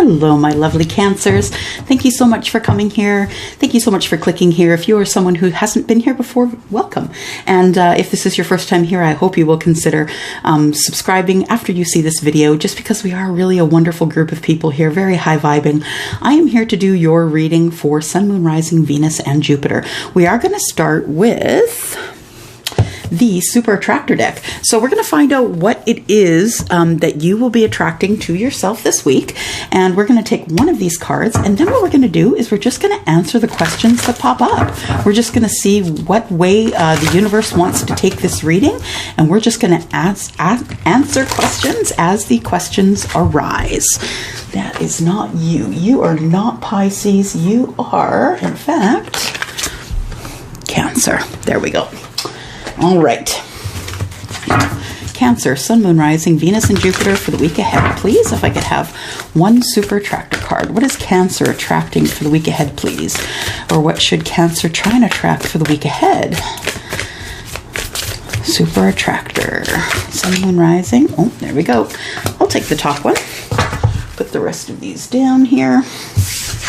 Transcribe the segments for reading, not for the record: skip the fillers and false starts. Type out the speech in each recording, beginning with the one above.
Hello, my lovely Cancers. Thank you so much for coming here. Thank you so much for clicking here. If you are someone who hasn't been here before, welcome. And if this is your first time here, I hope you will consider subscribing after you see this video, just because we are really a wonderful group of people here, very high vibing. I am here to do your reading for Sun, Moon, Rising, Venus, and Jupiter. We are going to start with the Super Attractor deck. So we're going to find out what it is that you will be attracting to yourself this week. And we're going to take one of these cards. And then what we're going to do is we're just going to answer the questions that pop up. We're just going to see what way the universe wants to take this reading. And we're just going to answer questions as the questions arise. That is not you. You are not Pisces. You are, in fact, Cancer. There we go. All right. Cancer, Sun, Moon, Rising, Venus, and Jupiter for the week ahead, please. If I could have one Super Attractor card. What is Cancer attracting for the week ahead, please? Or what should Cancer try and attract for the week ahead? Super Attractor, Sun, Moon, Rising. Oh, there we go. I'll take the top one. Put the rest of these down here.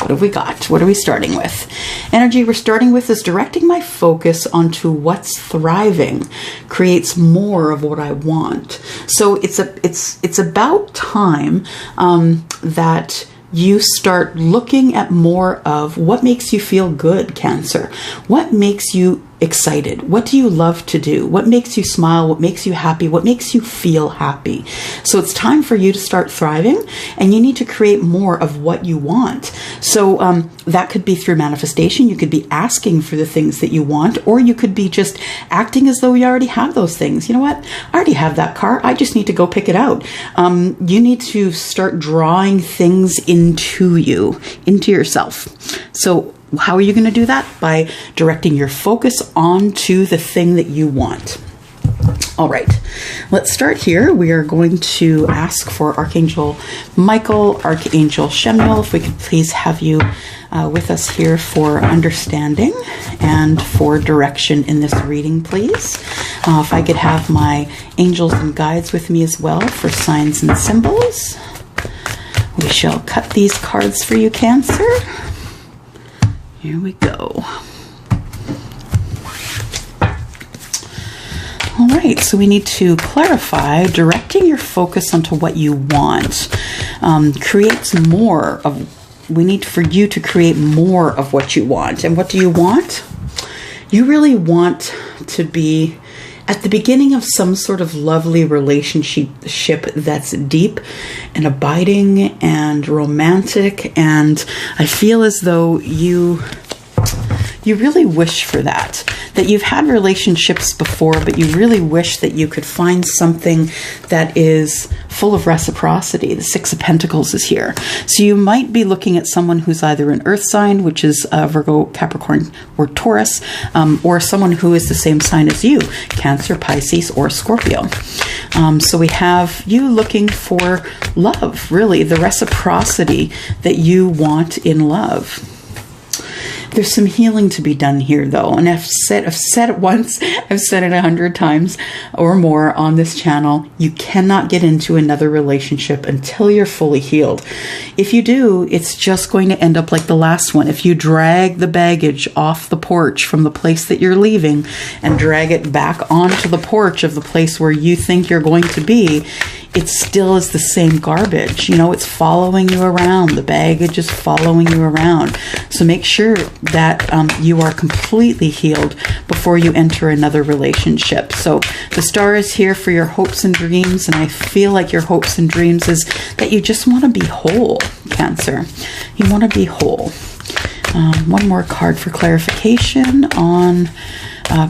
What have we got? What are we starting with? Energy we're starting with is directing my focus onto what's thriving creates more of what I want. So it's about time that you start looking at more of what makes you feel good, Cancer. What makes you excited? What do you love to do? What makes you smile? What makes you happy? What makes you feel happy? So it's time for you to start thriving, and you need to create more of what you want. So that could be through manifestation. You could be asking for the things that you want, or you could be just acting as though you already have those things. You know what? I already have that car. I just need to go pick it out. You need to start drawing things into you, into yourself. So how are you going to do that? By directing your focus onto the thing that you want. All right, let's start here. We are going to ask for Archangel Michael, Archangel Chamuel, if we could please have you with us here for understanding and for direction in this reading, please. If I could have my angels and guides with me as well for signs and symbols. We shall cut these cards for you, Cancer. Here we go. All right, so we need to clarify, directing your focus onto what you want creates more of, we need for you to create more of what you want. And what do you want? You really want to be at the beginning of some sort of lovely relationship that's deep and abiding and romantic. And I feel as though you really wish for that you've had relationships before, but you really wish that you could find something that is full of reciprocity. The Six of Pentacles is here. So you might be looking at someone who's either an earth sign, which is Virgo, Capricorn, or Taurus, or someone who is the same sign as you, Cancer, Pisces, or Scorpio. So we have you looking for love, really, the reciprocity that you want in love. There's some healing to be done here, though, and I've said it once, I've said it 100 times or more on this channel. You cannot get into another relationship until you're fully healed. If you do, it's just going to end up like the last one. If you drag the baggage off the porch from the place that you're leaving and drag it back onto the porch of the place where you think you're going to be, it still is the same garbage. You know, it's following you around. The baggage is following you around. So make sure that you are completely healed before you enter another relationship. So the star is here for your hopes and dreams, and I feel like your hopes and dreams is that you just want to be whole, Cancer. You want to be whole. One more card for clarification on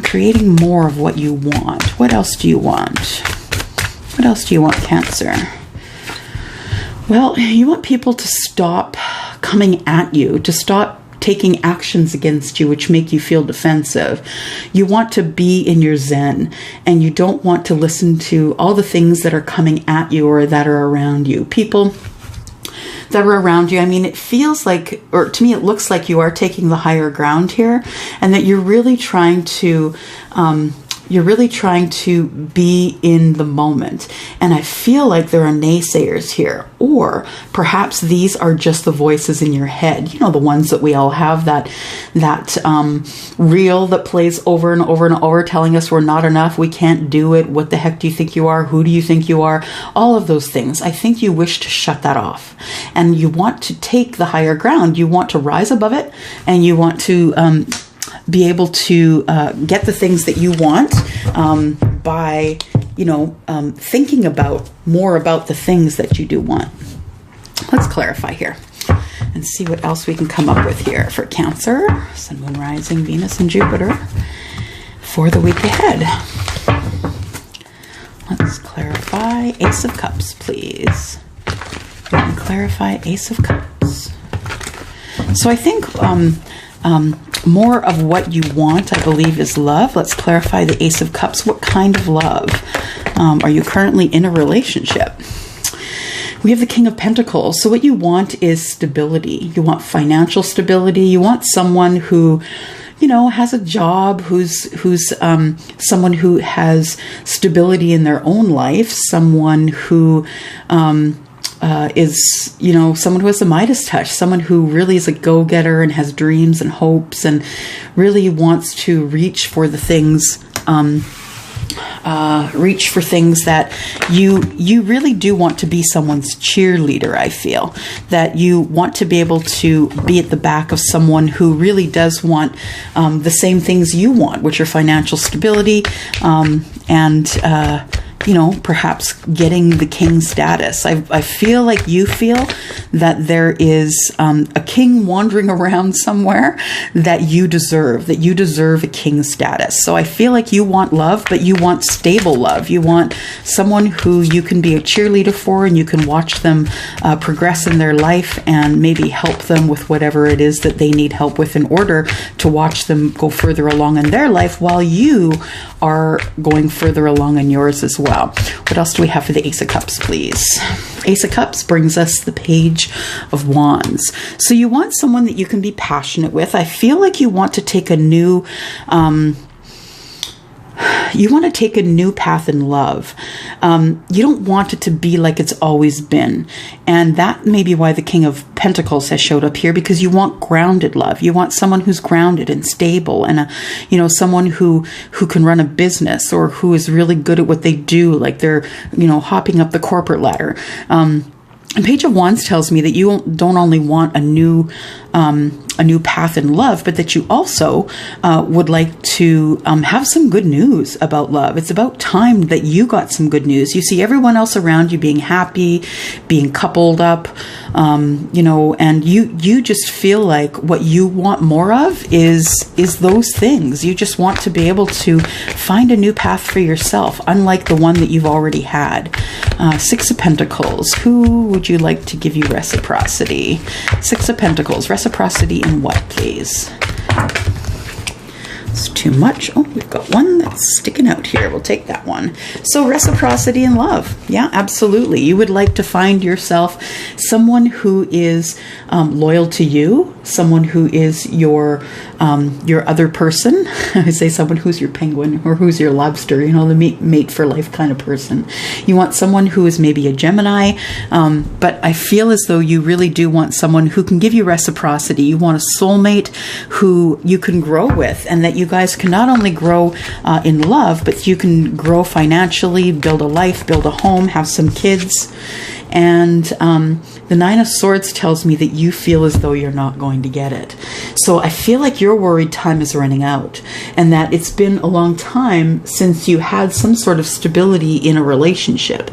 creating more of what you want. What else do you want? What else do you want, Cancer? Well, you want people to stop coming at you, to stop taking actions against you which make you feel defensive. You want to be in your zen, and you don't want to listen to all the things that are coming at you or that are around you. People that are around you, I mean, it feels like, or to me it looks like you are taking the higher ground here, and that you're really trying to You're really trying to be in the moment. And I feel like there are naysayers here, or perhaps these are just the voices in your head. You know, the ones that we all have, that reel that plays over and over and over, telling us we're not enough, we can't do it, what the heck do you think you are, who do you think you are, all of those things. I think you wish to shut that off, and you want to take the higher ground. You want to rise above it, and you want to be able to get the things that you want by, thinking about more about the things that you do want. Let's clarify here and see what else we can come up with here for Cancer, Sun, Moon, Rising, Venus, and Jupiter for the week ahead. Let's clarify Ace of Cups, please. And clarify Ace of Cups. So I think more of what you want, I believe, is love. Let's clarify the Ace of Cups. What kind of love? Are you currently in a relationship? We have the King of Pentacles. So what you want is stability. You want financial stability. You want someone who, has a job, who's someone who has stability in their own life, someone who is, someone who has the Midas touch, someone who really is a go-getter and has dreams and hopes and really wants to reach for the things, that you really do want to be someone's cheerleader. I feel that you want to be able to be at the back of someone who really does want the same things you want, which are financial stability, and perhaps getting the king status. I feel like you feel that there is a king wandering around somewhere that you deserve a king status. So I feel like you want love, but you want stable love. You want someone who you can be a cheerleader for, and you can watch them progress in their life and maybe help them with whatever it is that they need help with in order to watch them go further along in their life while you are going further along in yours as well. What else do we have for the Ace of Cups, please? Ace of Cups brings us the Page of Wands. So you want someone that you can be passionate with. I feel like you want to take a new path in love. You don't want it to be like it's always been. And that may be why the King of Pentacles has showed up here, because you want grounded love. You want someone who's grounded and stable, and someone who can run a business, or who is really good at what they do, like they're, hopping up the corporate ladder. And Page of Wands tells me that you don't only want a new path in love, but that you also would like to have some good news about love. It's about time that you got some good news. You see everyone else around you being happy, being coupled up, and you just feel like what you want more of is those things. You just want to be able to find a new path for yourself, unlike the one that you've already had. Six of Pentacles. Who would you like to give you reciprocity? Six of Pentacles. Reciprocity in what, please? It's too much. Oh, we've got one that's sticking out here. We'll take that one. So reciprocity in love. Yeah, absolutely. You would like to find yourself someone who is loyal to you, someone who is your other person. I say someone who's your penguin or who's your lobster, the mate for life kind of person. You want someone who is maybe a Gemini, but I feel as though you really do want someone who can give you reciprocity. You want a soulmate who you can grow with, and that you guys can not only grow in love, but you can grow financially, build a life, build a home, have some kids. And the Nine of Swords tells me that you feel as though you're not going to get it. So I feel like your worried time is running out, and that it's been a long time since you had some sort of stability in a relationship.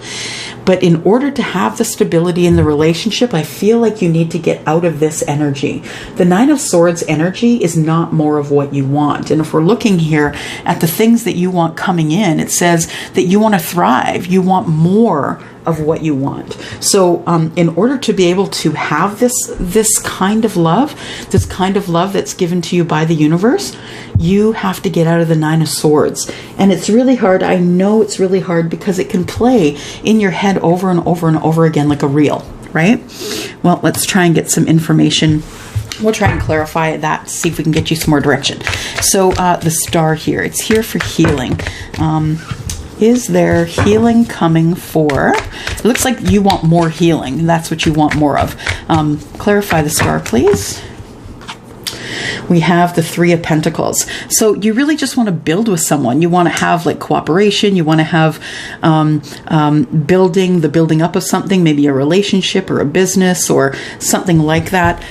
But in order to have the stability in the relationship, I feel like you need to get out of this energy. The Nine of Swords energy is not more of what you want. And if we're looking here at the things that you want coming in, it says that you want to thrive. You want more of what you want. So in order to be able to have this kind of love that's given to you by the universe, you have to get out of the Nine of Swords. And it's really hard. I know it's really hard because it can play in your head over and over and over again like a reel, right? Well, let's try and get some information we'll try and clarify that, see if we can get you some more direction. So the star here, it's here for healing. Is there healing coming for? It looks like you want more healing. That's what you want more of. Clarify the star, please. We have the Three of Pentacles. So you really just want to build with someone. You want to have like cooperation. You want to have the building up of something, maybe a relationship or a business or something like that.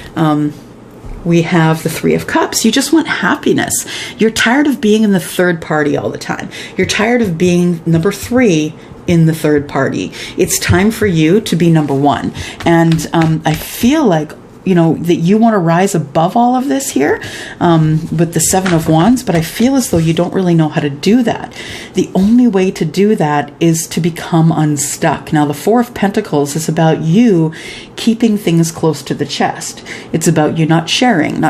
We have the Three of Cups. You just want happiness. You're tired of being in the third party all the time. You're tired of being number 3 in the third party. It's time for you to be number 1. And I feel like, you know, that you want to rise above all of this here with the Seven of Wands, but I feel as though you don't really know how to do that. The only way to do that is to become unstuck. Now, the Four of Pentacles is about you keeping things close to the chest. It's about you not sharing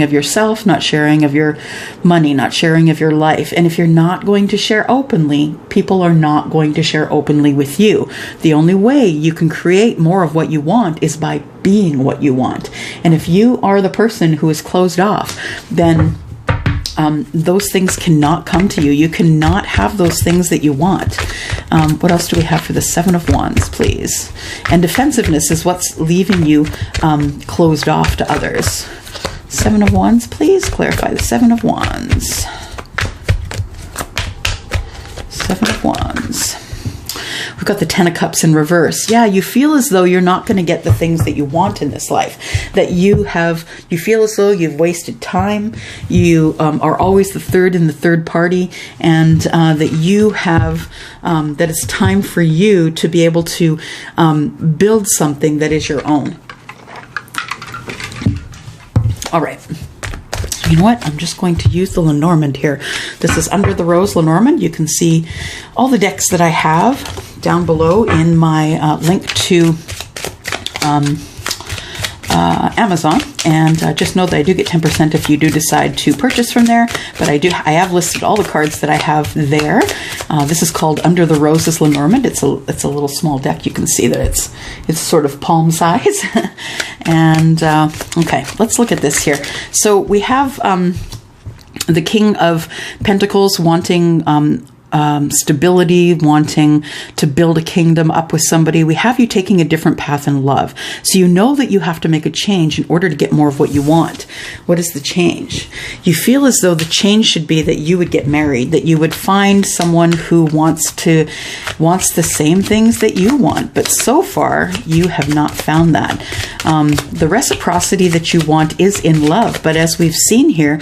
of yourself, not sharing of your money, not sharing of your life. And if you're not going to share openly, people are not going to share openly with you. The only way you can create more of what you want is by being what you want. And if you are the person who is closed off, then those things cannot come to you. You cannot have those things that you want. What else do we have for the Seven of Wands, please? And defensiveness is what's leaving you closed off to others. Seven of Wands, please. Clarify the Seven of Wands. Seven of Wands. We've got the Ten of Cups in reverse. Yeah, you feel as though you're not going to get the things that you want in this life. That you feel as though you've wasted time. You are always the third in the third party, and that you have that it's time for you to be able to build something that is your own. All right. You know what? I'm just going to use the Lenormand here. This is Under the Rose Lenormand. You can see all the decks that I have down below in my link to Amazon, and just know that I do get 10% if you do decide to purchase from there, but I have listed all the cards that I have there. This is called Under the Roses Lenormand. It's a little small deck. You can see that it's sort of palm size. And okay, let's look at this here. So we have the King of Pentacles wanting stability, wanting to build a kingdom up with somebody. We have you taking a different path in love. So you know that you have to make a change in order to get more of what you want. What is the change? You feel as though the change should be that you would get married, that you would find someone who wants the same things that you want. But so far, you have not found that. The reciprocity that you want is in love. But as we've seen here,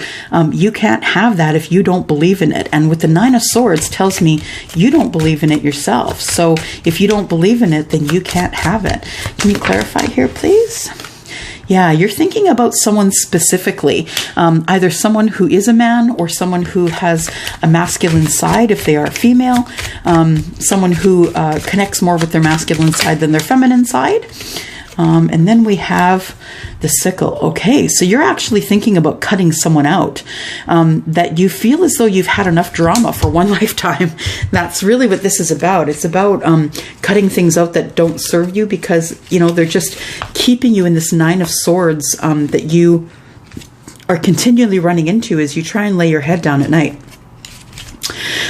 you can't have that if you don't believe in it. And with the Nine of Swords tells me you don't believe in it yourself. So if you don't believe in it, then you can't have it. Can you clarify here, please? Yeah, you're thinking about someone specifically, either someone who is a man or someone who has a masculine side if they are female, someone who connects more with their masculine side than their feminine side. And then we have the sickle. Okay, so you're actually thinking about cutting someone out, that you feel as though you've had enough drama for one lifetime. That's really what this is about. It's about cutting things out that don't serve you, because, you know, they're just keeping you in this Nine of Swords that you are continually running into as you try and lay your head down at night.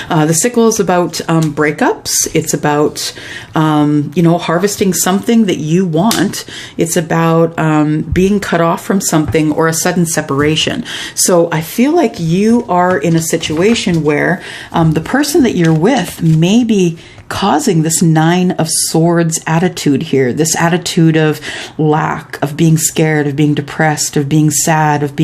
The sickle is about breakups. It's about, harvesting something that you want. It's about being cut off from something or a sudden separation. So I feel like you are in a situation where the person that you're with may be causing this Nine of Swords attitude here, this attitude of lack, of being scared, of being depressed, of being sad, of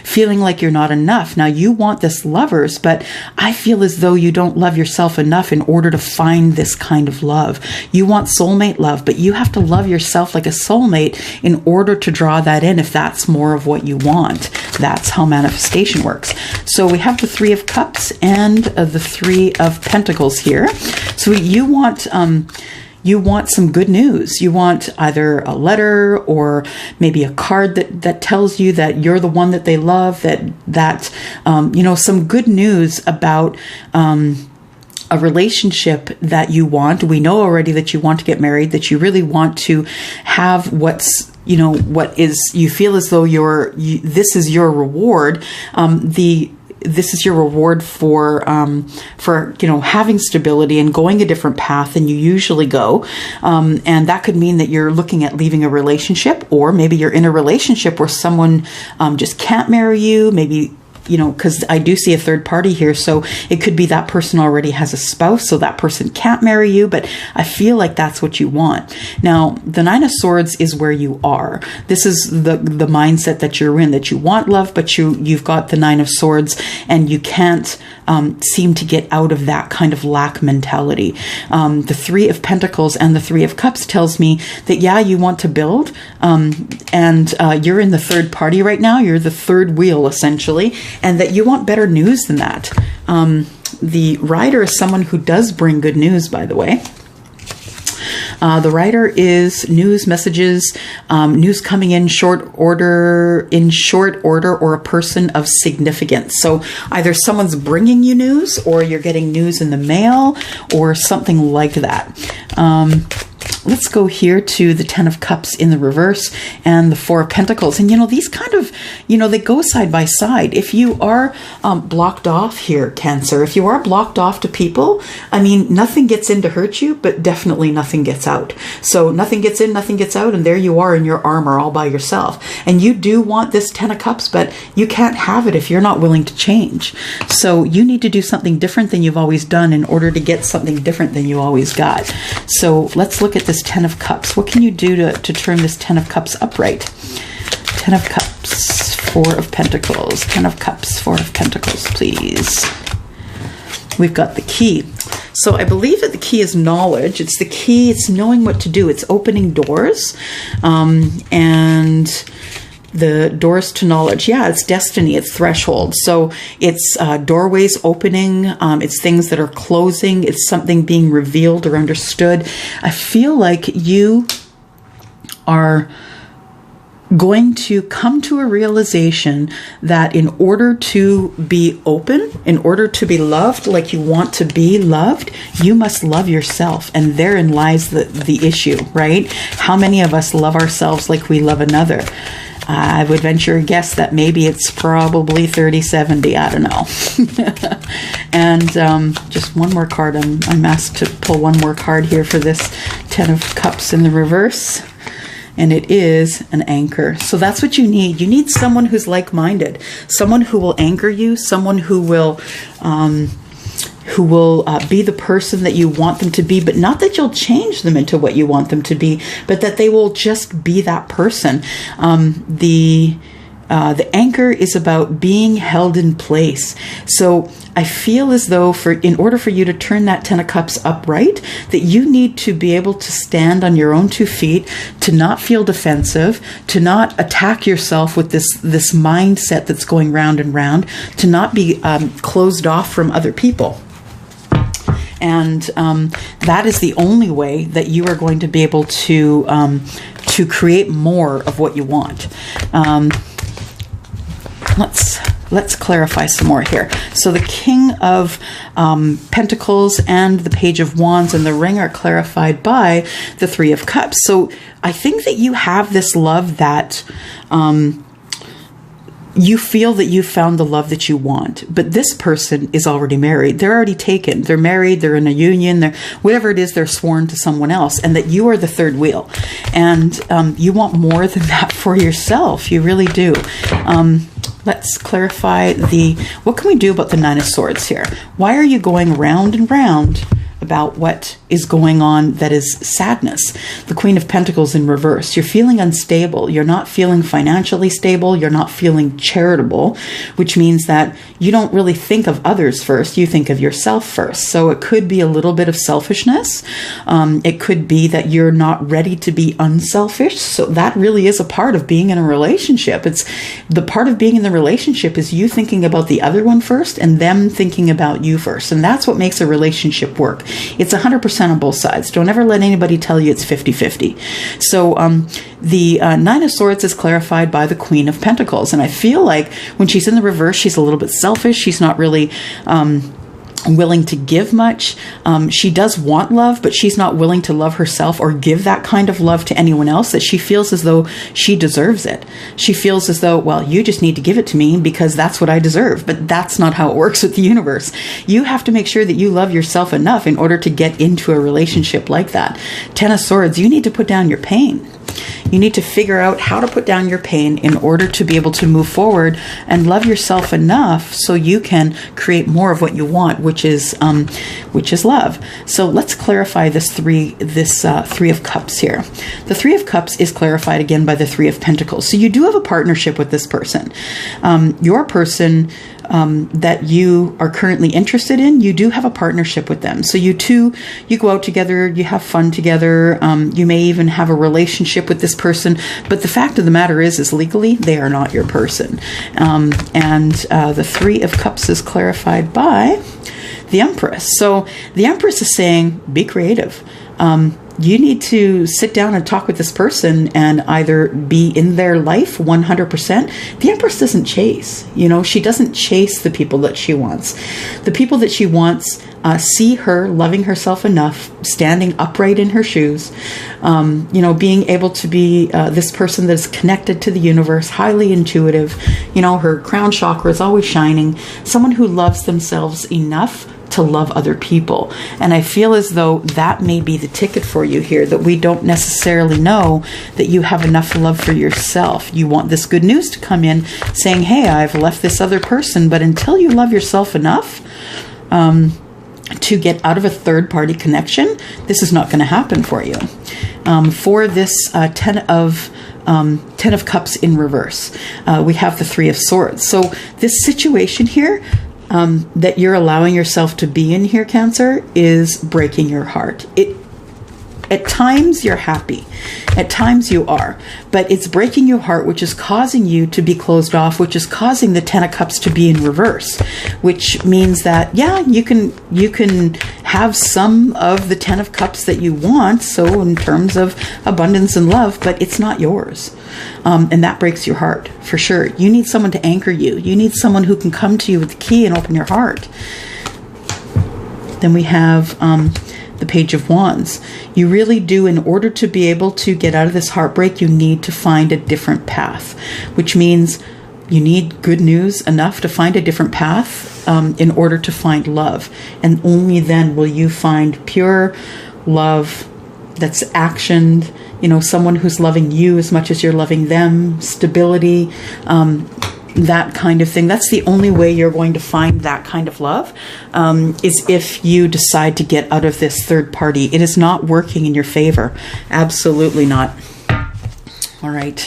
feeling like you're not enough. Now you want this Lovers, but I feel as though you don't love yourself enough in order to find this kind of love. You want soulmate love, but you have to love yourself like a soulmate in order to draw that in, if that's more of what you want. That's how manifestation works. So we have the Three of Cups and the Three of Pentacles here. So you want some good news. You want either a letter or maybe a card that tells you that you're the one that they love, that some good news about a relationship that you want. We know already that you want to get married, that you really want to have what's you know, what is, you feel as though this is your reward. This is your reward for you know, having stability and going a different path than you usually go. And that could mean that you're looking at leaving a relationship, or maybe you're in a relationship where someone just can't marry you. Maybe, you know, because I do see a third party here. So it could be that person already has a spouse, so that person can't marry you, but I feel like that's what you want. Now, the Nine of Swords is where you are. This is the mindset that you're in, that you want love, but you've got the Nine of Swords, and you can't seem to get out of that kind of lack mentality. The Three of Pentacles and the Three of Cups tells me that, yeah, you want to build, and you're in the third party right now. You're the third wheel, essentially, and that you want better news than that. The Rider is someone who does bring good news, by the way. The Rider is news, messages, news coming in short order, or a person of significance. So either someone's bringing you news, or you're getting news in the mail, or something like that. Let's go here to the Ten of Cups in the reverse and the Four of Pentacles. And, you know, these kind of, you know, they go side by side. If you are blocked off here, Cancer, if you are blocked off to people, I mean, nothing gets in to hurt you, but definitely nothing gets out. So nothing gets in, nothing gets out, and there you are in your armor all by yourself. And you do want this Ten of Cups, but you can't have it if you're not willing to change. So you need to do something different than you've always done in order to get something different than you always got. So let's look at this Ten of Cups. What can you do to turn this Ten of Cups upright? Ten of Cups, Four of Pentacles. Ten of Cups, Four of Pentacles, please. We've got the key. So I believe that the key is knowledge. It's the key. It's knowing what to do. It's opening doors. And the doors to knowledge. Yeah, it's destiny. It's threshold. So it's doorways opening. It's things that are closing. It's something being revealed or understood. I feel like you are going to come to a realization that in order to be open, in order to be loved like you want to be loved, you must love yourself. And therein lies the issue, right? How many of us love ourselves like we love another? I would venture a guess that maybe it's probably 30-70. I don't know. And just one more card. I'm asked to pull one more card here for this Ten of Cups in the reverse. And it is an anchor. So that's what you need. You need someone who's like-minded, someone who will anchor you, someone who will be the person that you want them to be, but not that you'll change them into what you want them to be, but that they will just be that person. The anchor is about being held in place. So I feel as though in order for you to turn that Ten of Cups upright, that you need to be able to stand on your own 2 feet, to not feel defensive, to not attack yourself with this mindset that's going round and round, to not be closed off from other people. And that is the only way that you are going to be able to create more of what you want. Let's clarify some more here. So the King of Pentacles and the Page of Wands and the Ring are clarified by the Three of Cups. So I think that you have this love that you feel that you found the love that you want, but this person is already married. They're already taken. They're married. They're in a union. They're whatever it is. They're sworn to someone else, and that you are the third wheel, and you want more than that for yourself. You really do. Let's clarify what can we do about the Nine of Swords here? Why are you going round and round about what is going on that is sadness? The Queen of Pentacles in reverse. You're feeling unstable. You're not feeling financially stable. You're not feeling charitable, which means that you don't really think of others first. You think of yourself first. So it could be a little bit of selfishness. It could be that you're not ready to be unselfish. So that really is a part of being in a relationship. It's the part of being in the relationship is you thinking about the other one first and them thinking about you first. And that's what makes a relationship work. It's 100% on both sides. Don't ever let anybody tell you it's 50-50. So the Nine of Swords is clarified by the Queen of Pentacles. And I feel like when she's in the reverse, she's a little bit selfish. She's not really willing to give much. She does want love, but she's not willing to love herself or give that kind of love to anyone else, that she feels as though she deserves it. She feels as though, well, you just need to give it to me because that's what I deserve. But that's not how it works with the universe. You have to make sure that you love yourself enough in order to get into a relationship like that. Ten of Swords, you need to put down your pain. You need to figure out how to put down your pain in order to be able to move forward and love yourself enough so you can create more of what you want, which is love. So let's clarify this Three of Cups here. The Three of Cups is clarified again by the Three of Pentacles. So you do have a partnership with this person. Your person that you are currently interested in, you do have a partnership with them. So you go out together, you have fun together, you may even have a relationship with this person, but the fact of the matter is legally, they are not your person. The Three of Cups is clarified by the Empress. So the Empress is saying, be creative. You need to sit down and talk with this person and either be in their life 100%. The Empress doesn't chase. She doesn't chase the people that she wants. The people that she wants see her loving herself enough, standing upright in her shoes, being able to be this person that is connected to the universe, highly intuitive. Her crown chakra is always shining. Someone who loves themselves enough to love other people. And I feel as though that may be the ticket for you here, that we don't necessarily know that you have enough love for yourself. You want this good news to come in saying, hey, I've left this other person, but until you love yourself enough to get out of a third-party connection, this is not going to happen for you. For this Ten of Cups in reverse, we have the Three of Swords. So this situation here, that you're allowing yourself to be in here, Cancer, is breaking your heart. At times you're happy. At times you are. But it's breaking your heart, which is causing you to be closed off, which is causing the Ten of Cups to be in reverse, which means that, yeah, you can have some of the Ten of Cups that you want, so in terms of abundance and love, but it's not yours. And that breaks your heart, for sure. You need someone to anchor you. You need someone who can come to you with the key and open your heart. Then we have the Page of Wands. You really do, in order to be able to get out of this heartbreak, you need to find a different path, which means you need good news enough to find a different path in order to find love. And only then will you find pure love that's actioned, someone who's loving you as much as you're loving them, stability, that kind of thing. That's the only way you're going to find that kind of love, is if you decide to get out of this third party. It is not working in your favor. Absolutely not. All right.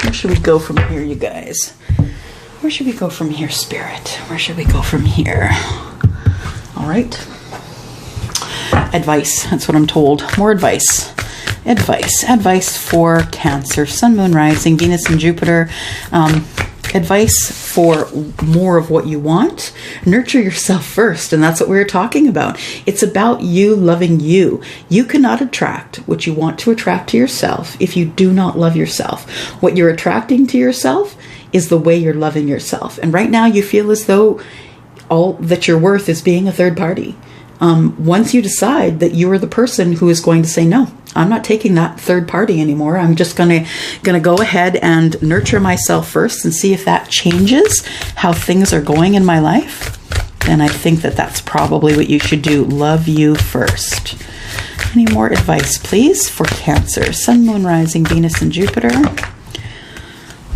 Where should we go from here, you guys? Where should we go from here, Spirit? Where should we go from here? All right. Advice. That's what I'm told. More advice. Advice for Cancer, Sun, Moon, Rising, Venus, and Jupiter. Advice for more of what you want. Nurture yourself first, and that's what we were talking about. It's about you loving you. You cannot attract what you want to attract to yourself if you do not love yourself. What you're attracting to yourself is the way you're loving yourself. And right now you feel as though all that you're worth is being a third party. Once you decide that you are the person who is going to say, no, I'm not taking that third party anymore. I'm just gonna go ahead and nurture myself first and see if that changes how things are going in my life. Then I think that that's probably what you should do. Love you first. Any more advice, please, for Cancer, Sun, Moon, Rising, Venus, and Jupiter?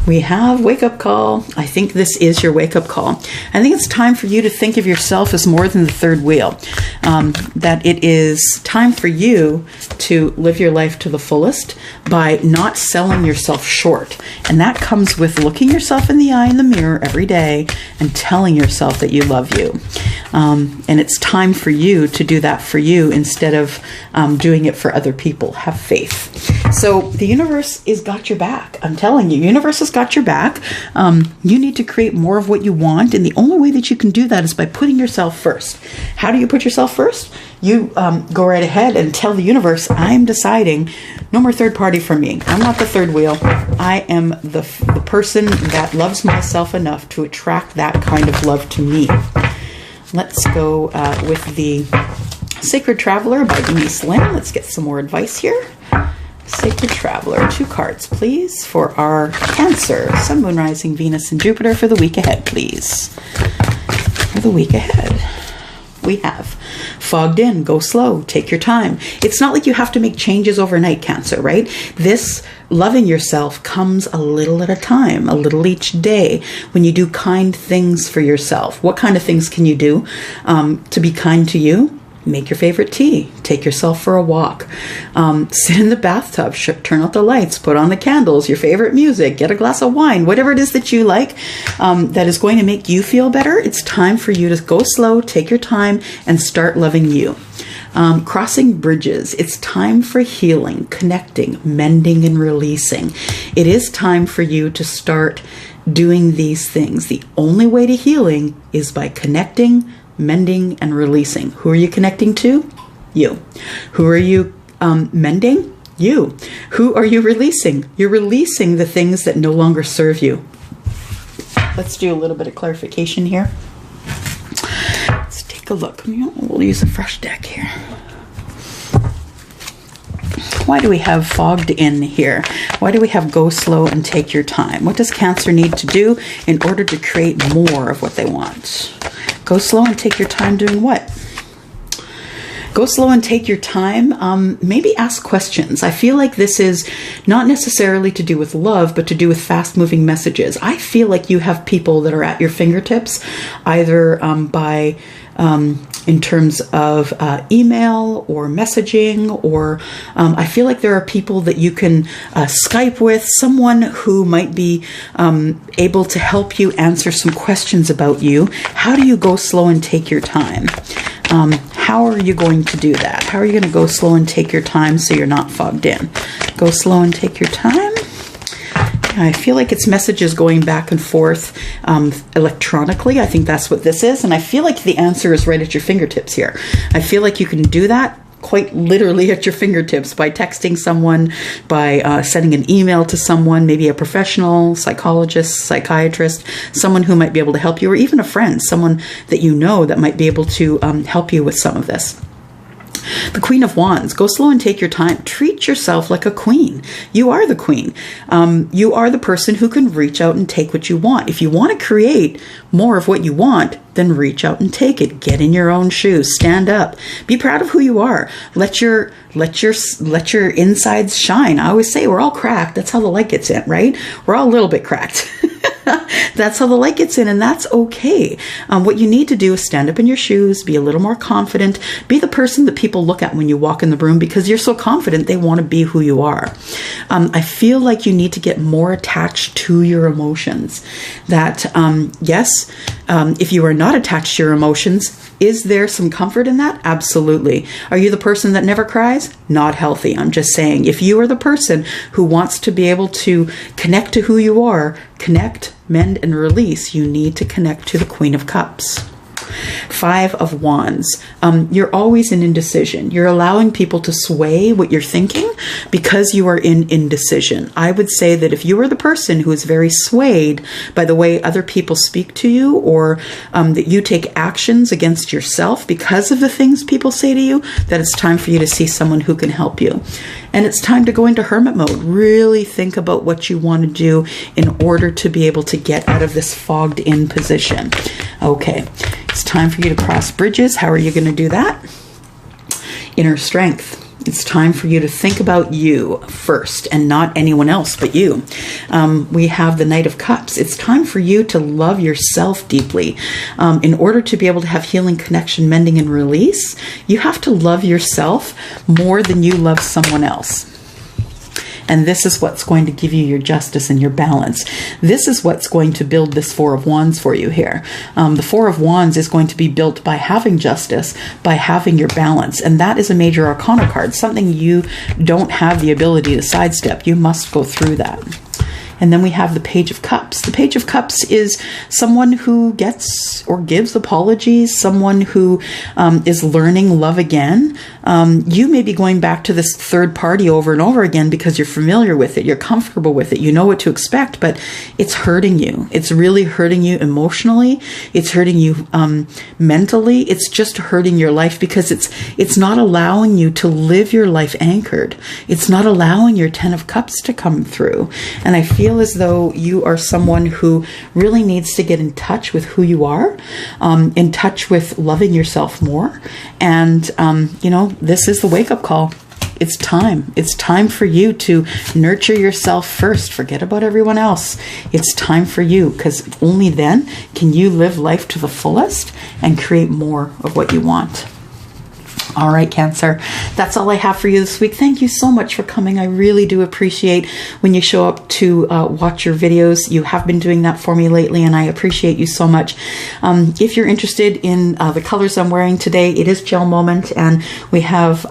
We have wake-up call. I think this is your wake-up call. I think it's time for you to think of yourself as more than the third wheel. That it is time for you to live your life to the fullest by not selling yourself short. And that comes with looking yourself in the eye in the mirror every day and telling yourself that you love you. And it's time for you to do that for you instead of doing it for other people. Have faith. So the universe has got your back. I'm telling you, universe has got your back. You need to create more of what you want. And the only way that you can do that is by putting yourself first. How do you put yourself first? You go right ahead and tell the universe, I'm deciding no more third party for me. I'm not the third wheel. I am the person that loves myself enough to attract that kind of love to me. Let's go with the Sacred Traveler by Denise Linn. Let's get some more advice here. Sacred Traveler, 2 cards, please, for our Cancer, Sun, Moon, Rising, Venus, and Jupiter for the week ahead, please. For the week ahead, we have fogged in, go slow, take your time. It's not like you have to make changes overnight, Cancer, right? This loving yourself comes a little at a time, a little each day, when you do kind things for yourself. What kind of things can you do to be kind to you? Make your favorite tea. Take yourself for a walk. Sit in the bathtub. Turn out the lights. Put on the candles. Your favorite music. Get a glass of wine. Whatever it is that you like that is going to make you feel better. It's time for you to go slow, take your time, and start loving you. Crossing bridges. It's time for healing, connecting, mending, and releasing. It is time for you to start doing these things. The only way to healing is by connecting, mending, and releasing. Who are you connecting to? You. Who are you mending? You. Who are you releasing? You're releasing the things that no longer serve you. Let's do a little bit of clarification here. Let's take a look. We'll use a fresh deck here. Why do we have fogged in here? Why do we have go slow and take your time? What does Cancer need to do in order to create more of what they want? Go slow and take your time doing what? Go slow and take your time. Maybe ask questions. I feel like this is not necessarily to do with love, but to do with fast-moving messages. I feel like you have people that are at your fingertips, either by in terms of email or messaging, or I feel like there are people that you can Skype with, someone who might be able to help you answer some questions about you. How do you go slow and take your time? How are you going to do that? How are you going to go slow and take your time so you're not fogged in? Go slow and take your time. I feel like it's messages going back and forth electronically. I think that's what this is. And I feel like the answer is right at your fingertips here. I feel like you can do that quite literally at your fingertips by texting someone, by sending an email to someone, maybe a professional, psychologist, psychiatrist, someone who might be able to help you, or even a friend, someone that you know that might be able to help you with some of this. The Queen of Wands. Go slow and take your time. Treat yourself like a queen. You are the queen. You are the person who can reach out and take what you want. If you want to create more of what you want, then reach out and take it. Get in your own shoes. Stand up. Be proud of who you are. Let your insides shine. I always say we're all cracked. That's how the light gets in, right? We're all a little bit cracked. That's how the light gets in, and that's okay. What you need to do is stand up in your shoes, be a little more confident, be the person that people look at when you walk in the room because you're so confident they want to be who you are. I feel like you need to get more attached to your emotions. That, yes, if you are not attached to your emotions, is there some comfort in that? Absolutely. Are you the person that never cries? Not healthy. I'm just saying, if you are the person who wants to be able to connect to who you are, connect, mend, and release, you need to connect to the Queen of Cups. 5 of Wands. You're always in indecision. You're allowing people to sway what you're thinking because you are in indecision. I would say that if you are the person who is very swayed by the way other people speak to you, or that you take actions against yourself because of the things people say to you, that it's time for you to see someone who can help you. And it's time to go into hermit mode. Really think about what you want to do in order to be able to get out of this fogged in position. Okay. It's time for you to cross bridges. How are you going to do that? Inner strength. It's time for you to think about you first and not anyone else but you. We have the Knight of Cups. It's time for you to love yourself deeply. In order to be able to have healing, connection, mending, and release, you have to love yourself more than you love someone else. And this is what's going to give you your justice and your balance. This is what's going to build this 4 of Wands for you here. The 4 of Wands is going to be built by having justice, by having your balance. And that is a major arcana card, something you don't have the ability to sidestep. You must go through that. And then we have the Page of Cups. The Page of Cups is someone who gets or gives apologies, someone who is learning love again. You may be going back to this third party over and over again because you're familiar with it, you're comfortable with it, you know what to expect, but it's hurting you. It's really hurting you emotionally. It's hurting you mentally. It's just hurting your life because it's not allowing you to live your life anchored. It's not allowing your Ten of Cups to come through. And I feel as though you are someone who really needs to get in touch with who you are, in touch with loving yourself more. And, you know, this is the wake-up call. It's time. It's time for you to nurture yourself first. Forget about everyone else. It's time for you, because only then can you live life to the fullest and create more of what you want. All right, Cancer, that's all I have for you this week. Thank you so much for coming. I really do appreciate when you show up to watch your videos. You have been doing that for me lately, and I appreciate you so much. If you're interested in the colors I'm wearing today, it is Gel Moment, and we have,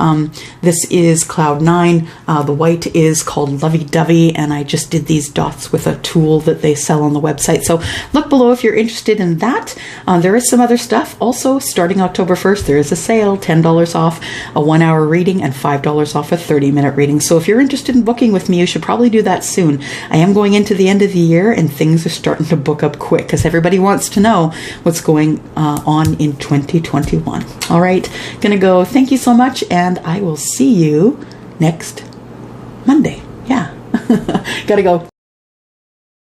this is Cloud 9. The white is called Lovey Dovey, and I just did these dots with a tool that they sell on the website. So look below if you're interested in that. There is some other stuff. Also, starting October 1st, there is a sale, $10 off a 1-hour reading and $5 off a 30-minute reading. So if you're interested in booking with me, you should probably do that soon. I am going into the end of the year, and things are starting to book up quick because everybody wants to know what's going on in 2021. All right, gonna go. Thank you so much, and I will see you next Monday. Yeah, gotta go.